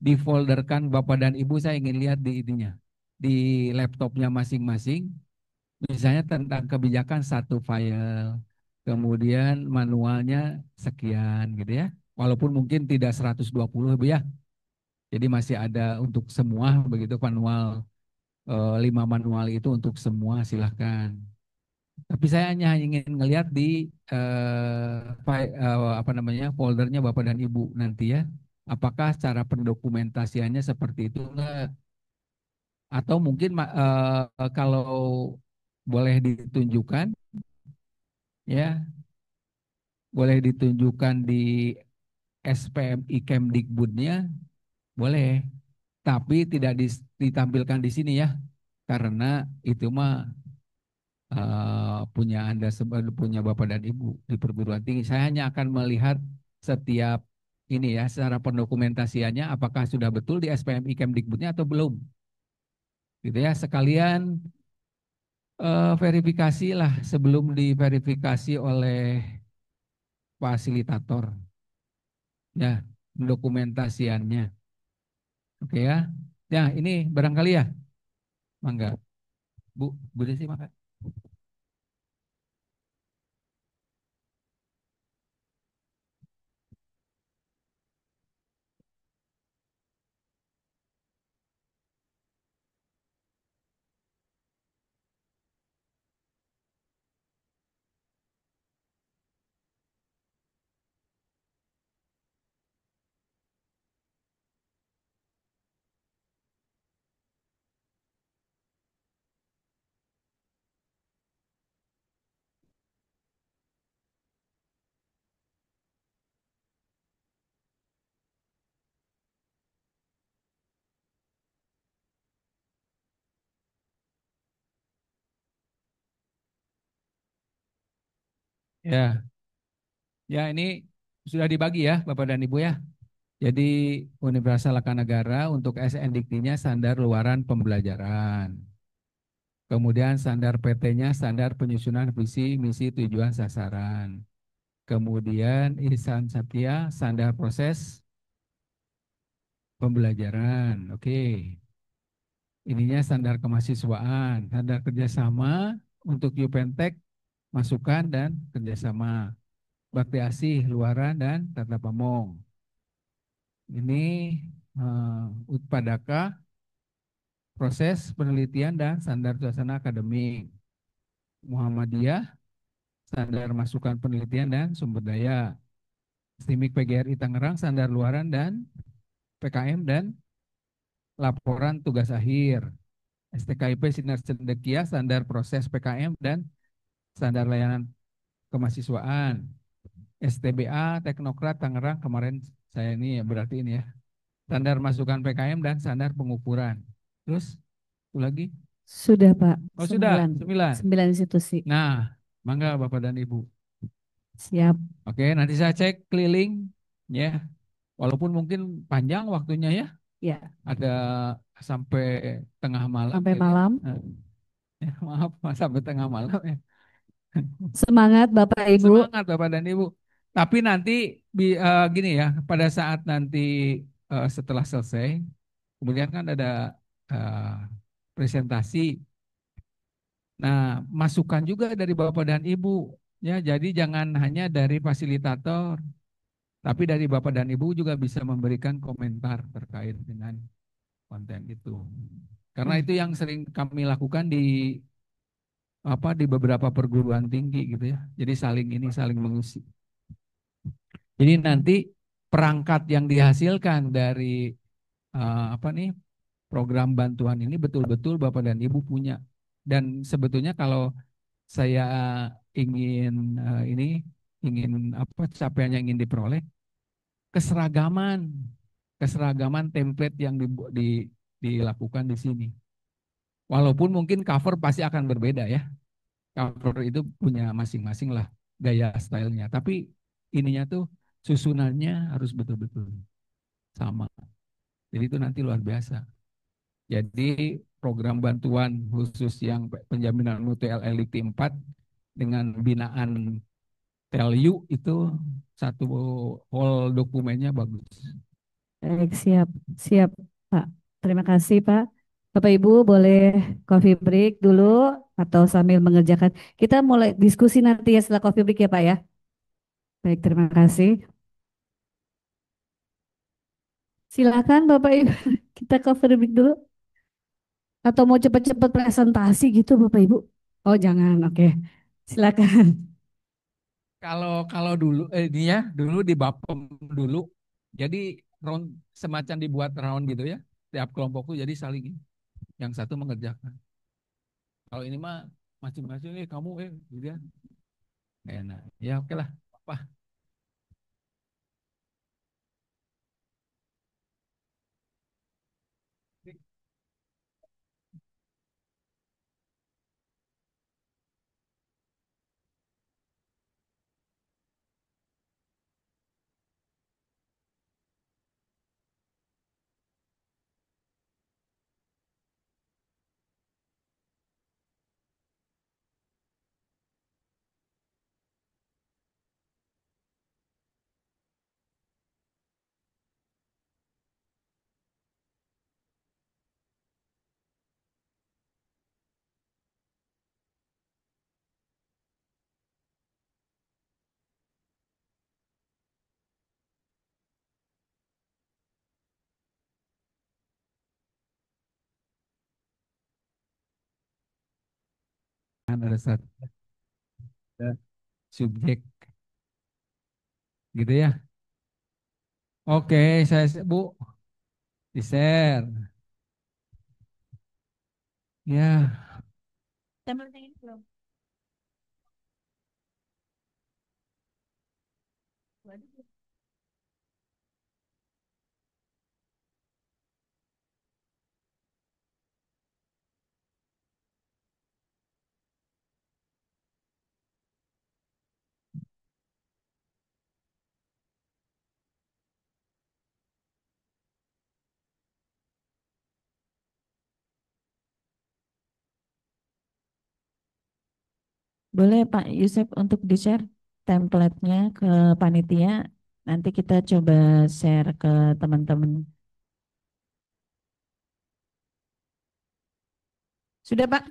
di folderkan Bapak dan Ibu, saya ingin lihat di ininya. Di laptopnya masing-masing, misalnya tentang kebijakan satu file, kemudian manualnya sekian gitu ya. Walaupun mungkin tidak 120 Bu ya. Jadi masih ada untuk semua begitu manual, 5 manual itu untuk semua silahkan. Tapi saya hanya ingin ngelihat di apa namanya foldernya Bapak dan Ibu nanti ya. Apakah cara pendokumentasiannya seperti itu enggak? Atau mungkin kalau boleh ditunjukkan ya, boleh ditunjukkan di SPMI Kemdikbudnya boleh, tapi tidak ditampilkan di sini ya. Karena itu mah punya Anda punya Bapak dan Ibu di perguruan tinggi. Saya hanya akan melihat setiap ini ya, secara pendokumentasiannya apakah sudah betul di SPMI Kemdikbudnya atau belum. Gitu ya, sekalian verifikasi lah sebelum diverifikasi oleh fasilitator. Ya, dokumentasiannya. Oke ya. Ya, ini barangkali ya. Mangga. Bu Desi mangga. Ya, ya ini sudah dibagi ya Bapak dan Ibu ya. Jadi Universal Negara untuk SNDIC-nya standar luaran pembelajaran. Kemudian standar PT-nya standar penyusunan visi, misi, tujuan, sasaran. Kemudian Ihsan Satya standar proses pembelajaran. Oke. Ininya standar kemahasiswaan, standar kerjasama untuk Yupentek, masukan dan kerjasama. Bakti Asih, luaran dan Tata Pamong. Ini Utpadaka, proses penelitian dan standar suasana akademik. Muhammadiyah, standar masukan penelitian dan sumber daya. STIMIK PGRI Tangerang, standar luaran dan PKM dan laporan tugas akhir. STKIP Sinar Cendekia, standar proses PKM dan standar layanan kemahasiswaan. STBA Teknokrat Tangerang, kemarin saya ini ya berarti ini ya. Standar masukan PKM dan standar pengukuran. Terus, itu lagi? Sudah Pak, Oh sudah, 9. 9. 9 institusi. Nah, mangga Bapak dan Ibu. Siap. Oke, nanti saya cek keliling ya. Walaupun mungkin panjang waktunya ya. Ya, Ada sampai tengah malam sampai gitu ya. malam. Ya, maaf sampai tengah malam ya. Semangat Bapak Ibu. Semangat Bapak dan Ibu. Tapi nanti gini ya, pada saat nanti setelah selesai, kemudian kan ada eh, presentasi. Nah, masukan juga dari Bapak dan Ibu. Ya, jadi jangan hanya dari fasilitator, tapi dari Bapak dan Ibu juga bisa memberikan komentar terkait dengan konten itu. Karena itu yang sering kami lakukan di di beberapa perguruan tinggi gitu ya. Jadi saling ini saling mengisi. Jadi nanti perangkat yang dihasilkan dari program bantuan ini betul-betul Bapak dan Ibu punya. Dan sebetulnya kalau saya ingin ingin capaian yang ingin diperoleh, keseragaman keseragaman template yang dilakukan di sini. Walaupun mungkin cover pasti akan berbeda ya. Cover itu punya masing-masing lah gaya stylenya. Tapi ininya tuh susunannya harus betul-betul sama. Jadi itu nanti luar biasa. Jadi program bantuan khusus yang penjaminan mutu LLIT 4 dengan binaan TELU itu satu whole dokumennya bagus. Baik, siap, siap, Pak. Terima kasih, Pak. Bapak Ibu boleh coffee break dulu atau sambil mengerjakan. Kita mulai diskusi nanti ya setelah coffee break ya, Pak ya. Baik, terima kasih. Silakan Bapak Ibu, kita coffee break dulu. Atau mau cepat-cepat presentasi gitu Bapak Ibu? Oh jangan, oke. Silakan. Kalau kalau dulu ini ya dulu di Bapem dulu, jadi round semacam dibuat round gitu ya. Tiap kelompok tuh jadi saling yang satu mengerjakan. Kalau ini mah masing-masing kamu gitu ya. Enak. Ya oke lah. Apa? Ada satu subjek gitu ya. Oke, Bu di share. Ya, Template yang ini belum. Waduh. Boleh Pak Yusuf untuk di-share template-nya ke panitia. Nanti kita coba share ke teman-teman. Sudah Pak?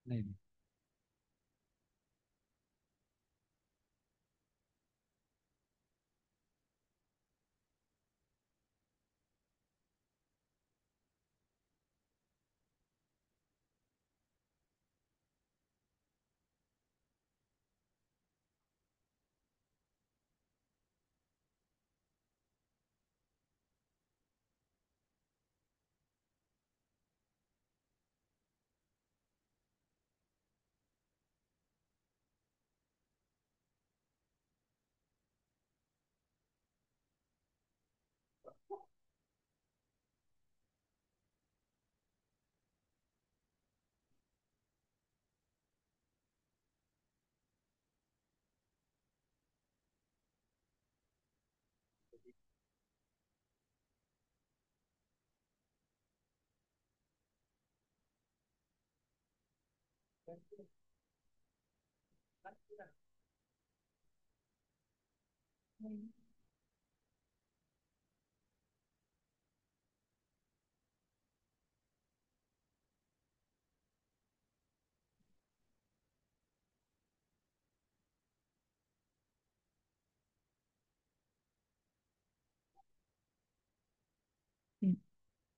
nah ini.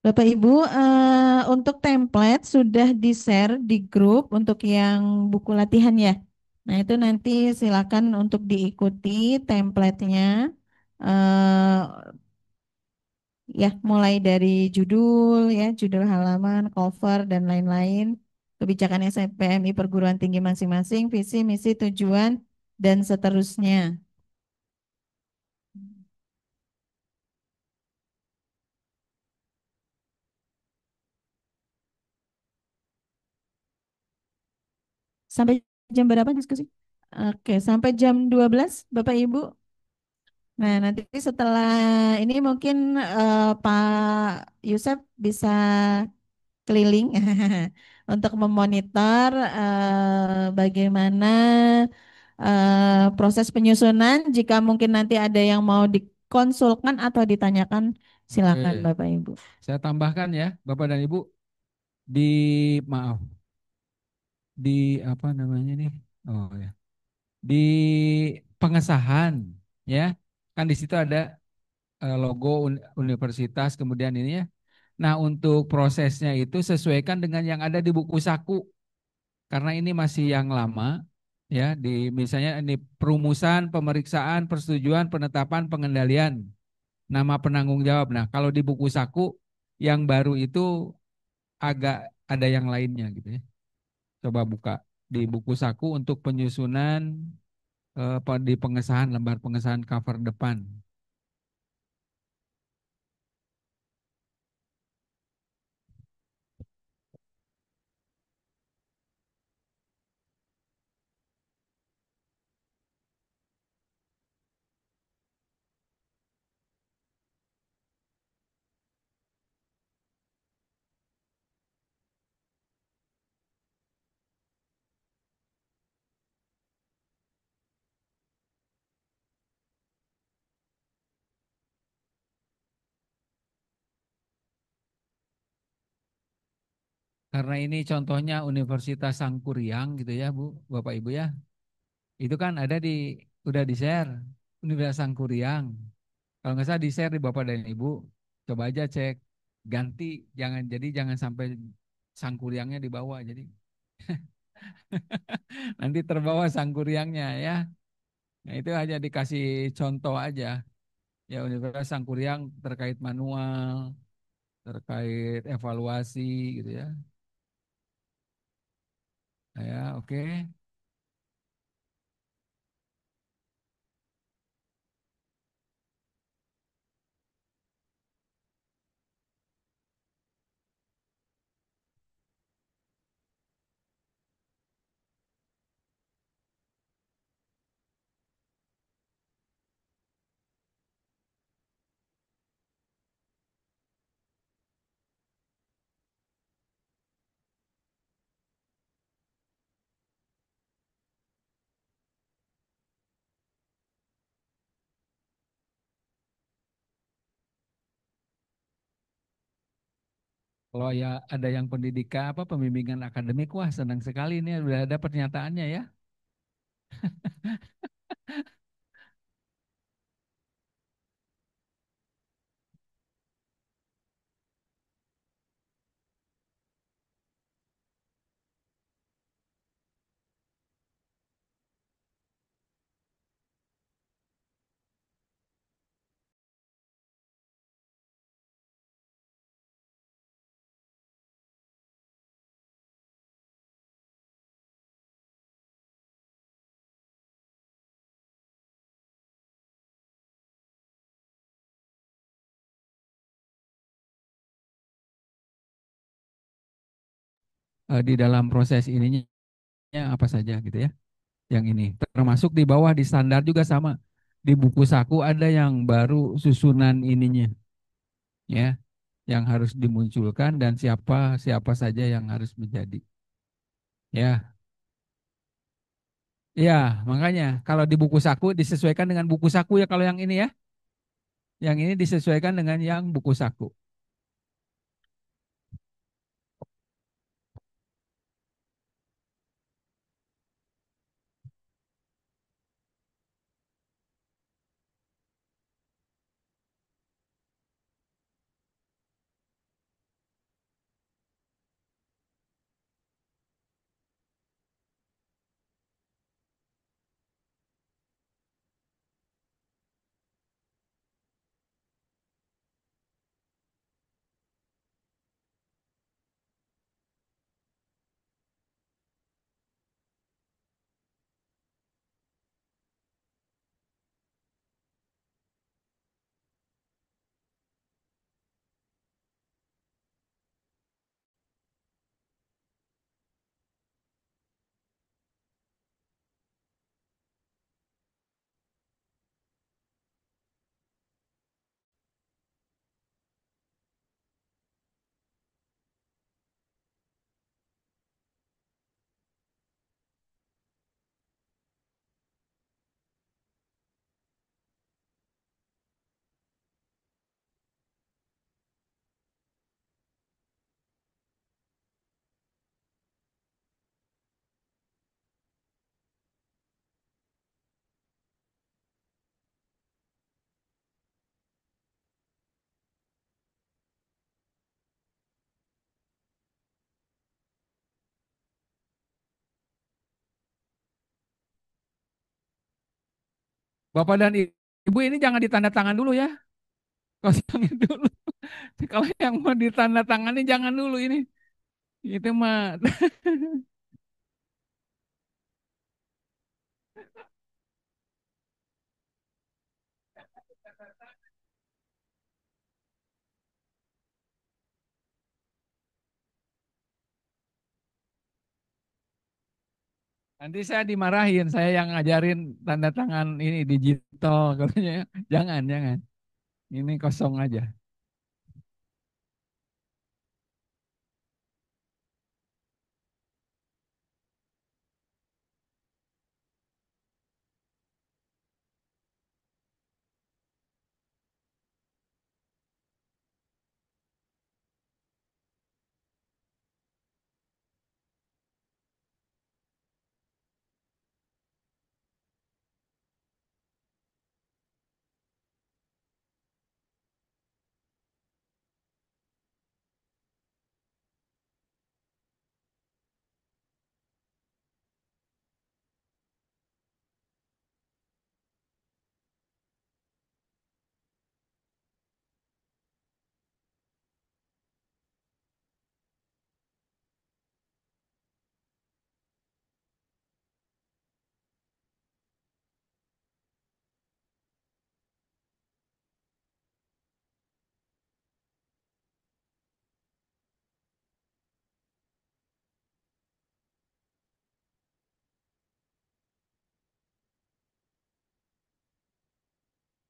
Bapak Ibu, untuk template sudah di-share di grup untuk yang buku latihan ya. Nah, itu nanti silakan untuk diikuti template-nya. eh, Ya, mulai dari judul ya, judul halaman, cover dan lain-lain. Kebijakan SPMI perguruan tinggi masing-masing, visi, misi, tujuan dan seterusnya. Sampai jam berapa diskusi? Oke, sampai jam 12 Bapak Ibu. Nah, nanti setelah ini mungkin Pak Yusuf bisa keliling untuk memonitor bagaimana proses penyusunan. Jika mungkin nanti ada yang mau dikonsulkan atau ditanyakan, silakan Oke, Bapak Ibu. saya tambahkan ya, Bapak dan Ibu, di maaf, di apa namanya nih? Oh ya, di pengesahan ya, kan di situ ada logo universitas kemudian ini ya. Nah, untuk prosesnya itu sesuaikan dengan yang ada di buku saku karena ini masih yang lama ya, di misalnya ini perumusan, pemeriksaan, persetujuan, penetapan, pengendalian, nama penanggung jawab. Nah, kalau di buku saku yang baru itu agak ada yang lainnya gitu ya. Coba buka di buku saku untuk penyusunan di pengesahan lembar pengesahan cover depan. Karena ini contohnya Universitas Sangkuriang gitu ya Bu, Bapak Ibu ya. Itu kan ada di udah di share Universitas Sangkuriang. Kalau nggak salah di share di Bapak dan Ibu. Coba aja cek ganti jangan sampai Sangkuriangnya dibawa jadi nanti terbawa Sangkuriangnya ya. Nah, itu hanya dikasih contoh aja. Ya Universitas Sangkuriang terkait manual, terkait evaluasi gitu ya. Nah, ya, oke. Kalau ya ada yang pendidikan apa pembimbingan akademik, wah senang sekali ini udah ada pernyataannya ya. di dalam proses ininya apa saja gitu ya. Yang ini termasuk di bawah di standar juga sama. Di buku saku ada yang baru susunan ininya ya, yang harus dimunculkan dan siapa siapa saja yang harus menjadi. Ya, ya makanya kalau di buku saku disesuaikan dengan buku saku ya kalau yang ini ya. Yang ini disesuaikan dengan yang buku saku. Bapak dan Ibu ini jangan ditandatangan dulu ya. Kosongin dulu. Kalau yang mau ditandatangani jangan dulu ini. Itu mah nanti saya dimarahin, saya yang ngajarin tanda tangan ini digital katanya. Jangan, jangan. Ini kosong aja.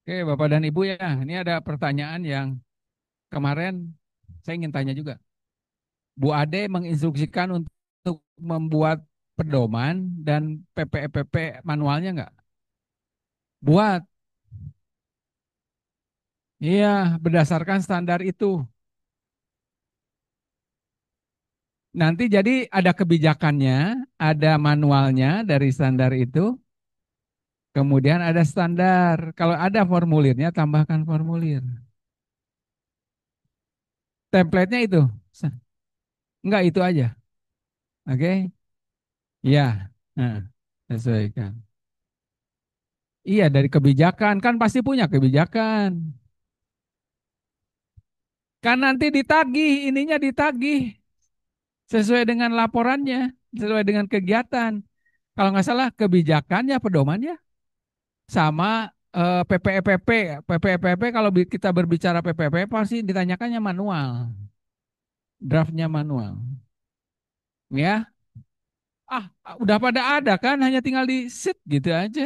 Oke, Bapak dan Ibu ya, ini ada pertanyaan yang kemarin saya ingin tanya juga. Bu Ade menginstruksikan untuk membuat pedoman dan PPEPP manualnya enggak? Buat. Iya, berdasarkan standar itu. Nanti jadi ada kebijakannya, ada manualnya dari standar itu, kemudian ada standar. Kalau ada formulirnya, tambahkan formulir. Template-nya itu. Enggak itu aja. Oke? Iya. Nah, sesuaikan. Iya, dari kebijakan. Kan pasti punya kebijakan. Kan nanti ditagih, ininya ditagih. Sesuai dengan laporannya, sesuai dengan kegiatan. Kalau nggak salah kebijakannya, pedomannya, sama PPEPP. PPEPP kalau kita berbicara PPEPP pasti ditanyakannya manual. Draftnya manual. Ya, udah pada ada kan, hanya tinggal di sit gitu aja.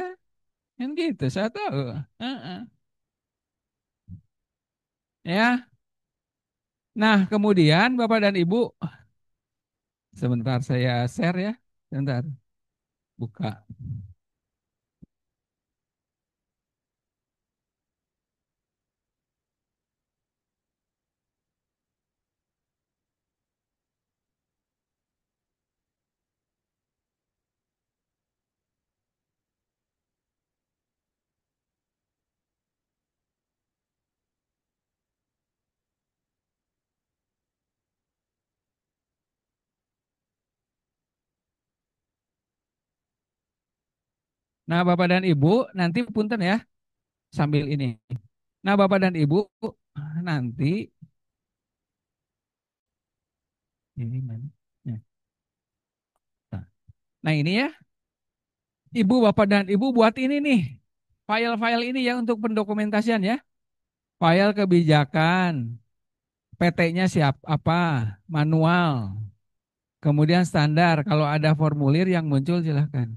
Kan gitu, saya tahu. Heeh. Ya, nah kemudian Bapak dan Ibu, sebentar saya share ya, sebentar, buka. Nah Bapak dan Ibu, nanti punten ya, sambil ini. Nah Bapak dan Ibu, nanti, ini mana? Ya. Nah ini ya, Ibu, Bapak dan Ibu buat ini nih, file-file ini ya untuk pendokumentasian ya. File kebijakan, PT-nya siap apa, manual, kemudian standar. Kalau ada formulir yang muncul silahkan.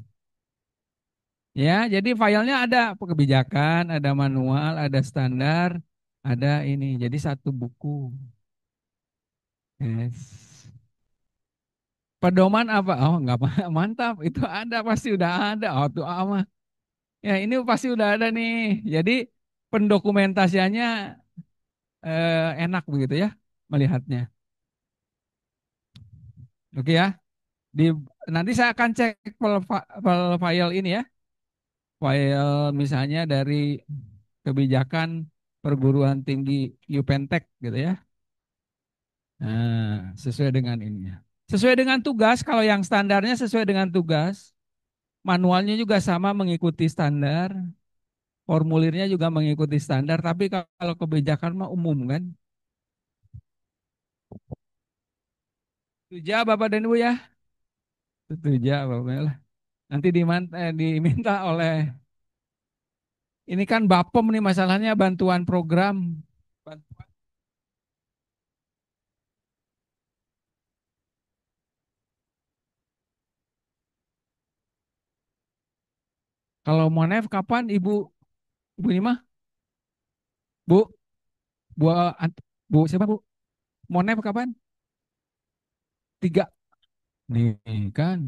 Ya, jadi filenya ada kebijakan, ada manual, ada standar, ada ini. Jadi satu buku. Yes. Pedoman apa? Oh, enggak mantap. Itu ada pasti udah ada. Oh, tuh ama. Ya, ini pasti udah ada nih. Jadi pendokumentasiannya enak begitu ya melihatnya. Oke ya. Di nanti saya akan cek file ini ya. File misalnya dari kebijakan perguruan tinggi Yupentek gitu ya. Nah, sesuai dengan ininya. Sesuai dengan tugas, kalau yang standarnya sesuai dengan tugas, manualnya juga sama mengikuti standar, formulirnya juga mengikuti standar, tapi kalau kebijakan mah umum kan. Setuju Bapak dan Ibu ya? Setuju Bapak lah. Nanti diminta oleh, ini kan Bapom nih masalahnya bantuan program. Kalau Monef kapan Ibu, Ibu Nima? Bu, Bu, Bu siapa Bu? Monef kapan? Tiga. Nih kan.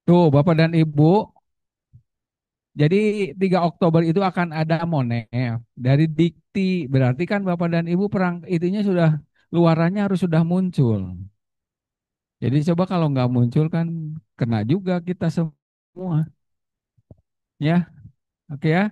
Tuh Bapak dan Ibu, jadi 3 Oktober itu akan ada Monef dari Dikti. Berarti kan Bapak dan Ibu perang itunya sudah, luarannya harus sudah muncul. Jadi coba kalau nggak muncul kan kena juga kita semua. Ya, oke ya.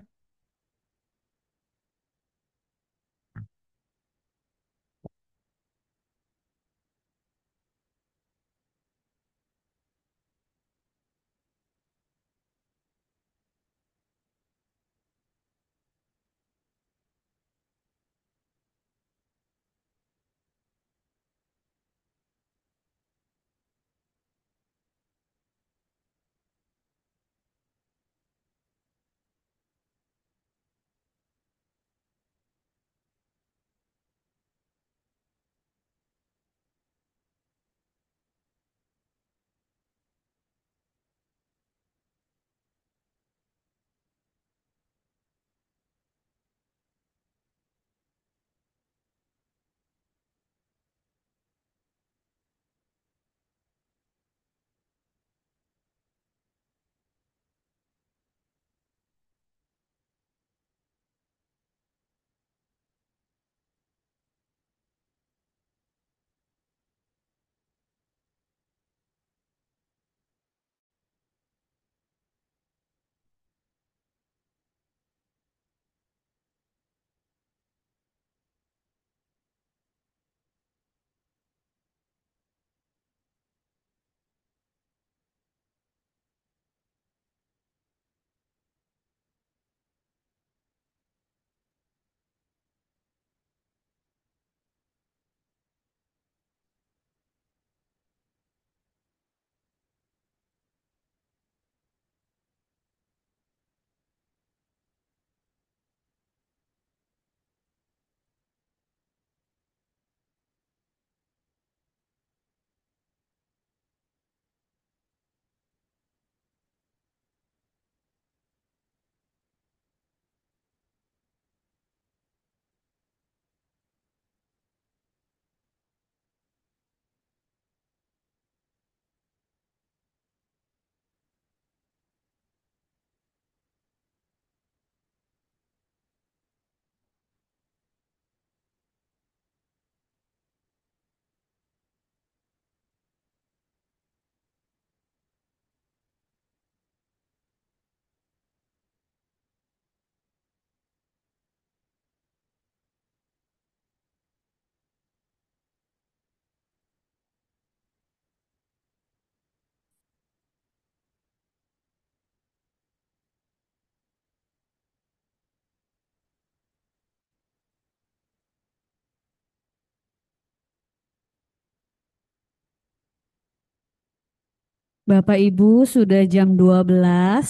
Bapak Ibu sudah jam 12.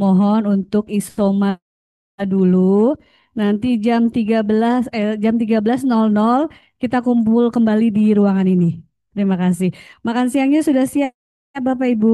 Mohon untuk isoma dulu. Nanti jam 13.00 kita kumpul kembali di ruangan ini. Terima kasih. Makan siangnya sudah siap Bapak Ibu.